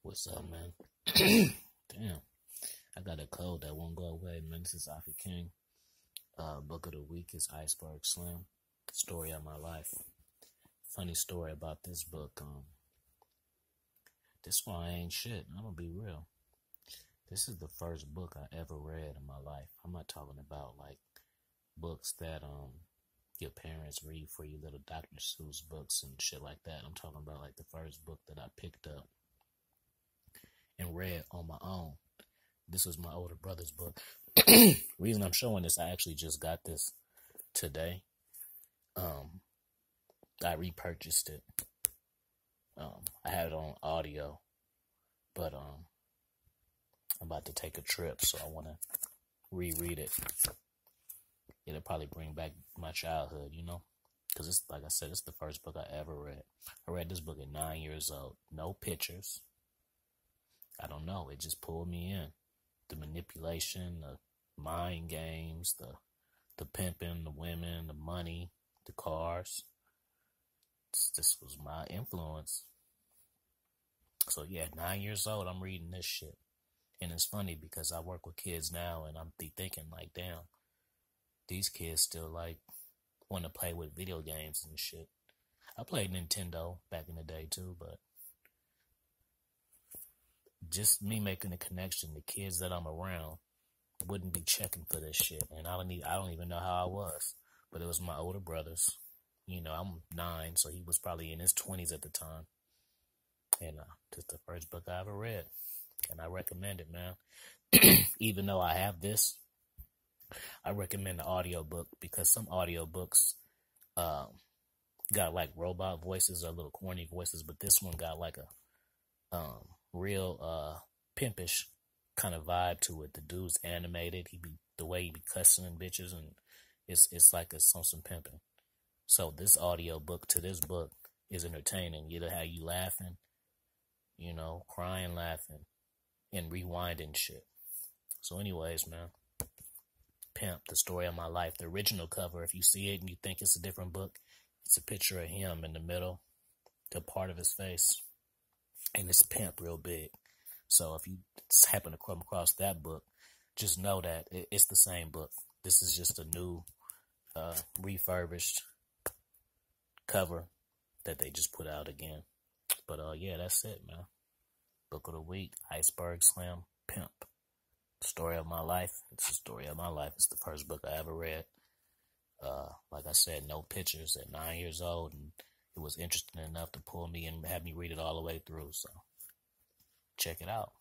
What's up, man? Damn, I got a cold that won't go away, man. This is Alpha King. Book of the week is Iceberg Slim. Story of my life. Funny story about this book. This one ain't shit. I'm gonna be real. This is the first book I ever read in my life. I'm not talking about like books that your parents read for you, little Dr. Seuss books and shit like that. I'm talking about like the first book that I picked up and read on my own. This was my older brother's book. Reason I'm showing this, I actually just got this today. I repurchased it. I had it on audio, but I'm about to take a trip, so I want to reread it. It'll probably bring back my childhood, you know? Because it's, like I said, it's the first book I ever read. I read this book at 9 years old. No pictures. I don't know. It just pulled me in. The manipulation, the mind games, the pimping, the women, the money, the cars. This was my influence. So yeah, 9 years old, I'm reading this shit. And it's funny because I work with kids now and I'm thinking like, damn, these kids still like want to play with video games and shit. I played Nintendo back in the day too, but just me making a connection, the kids that I'm around wouldn't be checking for this shit. And I don't even know how I was, but it was my older brothers. You know, I'm 9, so he was probably in his 20s at the time. And this is the first book I ever read. And I recommend it, man. Even though I have this, I recommend the audiobook because some audiobooks got like robot voices or little corny voices, but this one got like a real pimpish kind of vibe to it. The dude's animated. The way he be cussing and bitches, and it's like it's on some pimping. So this audiobook to this book is entertaining. It'll have you laughing, you know, crying, laughing, and rewinding shit. So anyways, man, Pimp, the story of my life. The original cover, if you see it and you think it's a different book, it's a picture of him in the middle, the part of his face, and it's Pimp real big. So if you happen to come across that book, just know that it's the same book. This is just a new, refurbished cover that they just put out again. But yeah, that's it, man. Book of the week, Iceberg Slim, Pimp. Story of my life. It's the story of my life. It's the first book I ever read. Like I said, no pictures at 9 years old, and it was interesting enough to pull me and have me read it all the way through. So check it out.